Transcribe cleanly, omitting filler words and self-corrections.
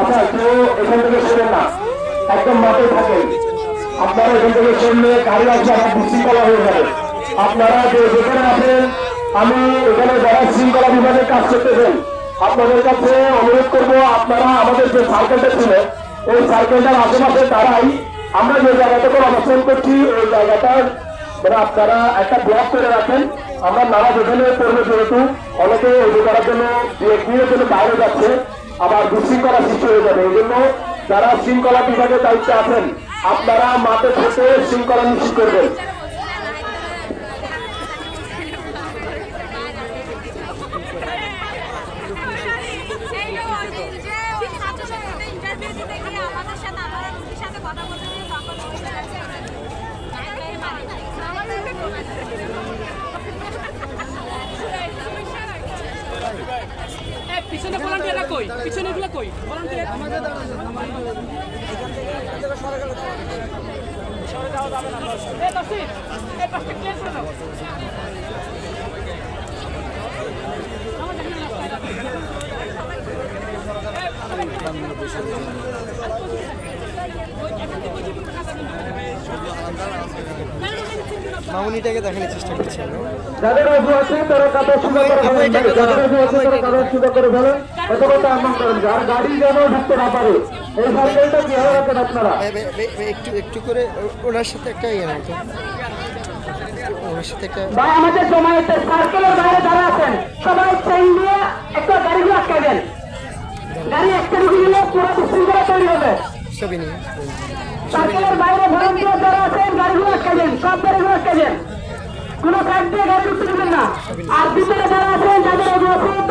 আচ্ছা কেউ এখান থেকে সরেন না, একদম মাঠে থাকেন। আপনারা এখান থেকে সরলে গাড়ি আসলে আমার বিশৃঙ্খলা হয়ে যাবে। আপনারা যেখানে আছেন, আমি এখানে যারা শৃঙ্খলা বিভাগের কাজ করতেছেন আপনাদের কাছে অনুরোধ করব, আপনারা আমাদের যে সার্কেলটা ছিল ওই সার্কেলটার আশেপাশে দাঁড়াই। আমরা যে জায়গাটাতে অবস্থান করছি ওই জায়গাটার মানে আপনারা একটা ব্লক করে রাখেন। আমরা নানা যেখানে করবো, যেহেতু অনেকে ওই করার জন্য বিয়ের জন্য বাইরে যাচ্ছে, আবার বিশৃঙ্খলা সৃষ্টি হয়ে যাবে। এই জন্য যারা শৃঙ্খলা বিভাগের দায়িত্বে আছেন আপনারা মাঠে থেকে শৃঙ্খলা নিশ্চিত করবেন। পিছনে ভলান্টিয়াররা কই? পিছনে গুলো কই? ভলান্টিয়ার আমাদের সরে যাওয়া যাবে না। এই পাশে ক্লিয়ার করে দাও। মামুনিটাকে দেখানোর চেষ্টা করছি আমি। যাদের অজু আছে তারা কাপড় সুন্দর করে ফেলেন, যাদের অজু আছে তারা কাপড় সুন্দর করে ফেলেন, প্রথমত আহ্বান করেন যার গাড়ি যেন ঢুকতে না পারে। এই সাইকেলটা কিভাবে রাখেন আপনারা? একটু করে ওনার সাথে একটা ইয়ে নাও তো, ওনার সাথে একটা ভাই আমাদের জমায়েতে সার্কেলের বাইরে যারা আছেন সবাই চেইন দিয়ে একটা গাড়িগুলো আটকে দেন। গাড়ি একটা ঢুকে গেলে পুরো বিশৃঙ্খলা তৈরি হবে। ছবি নিয়ে সার্কেলের বাইরে ভলান্টিয়ার যারা আছেন গাড়িগুলো আটকে দেন, সব গাড়িগুলো আটকে দেন। কোনো সাইড দিয়ে গাড়ি ঢুকতে দেবেন না। আর ভিতরে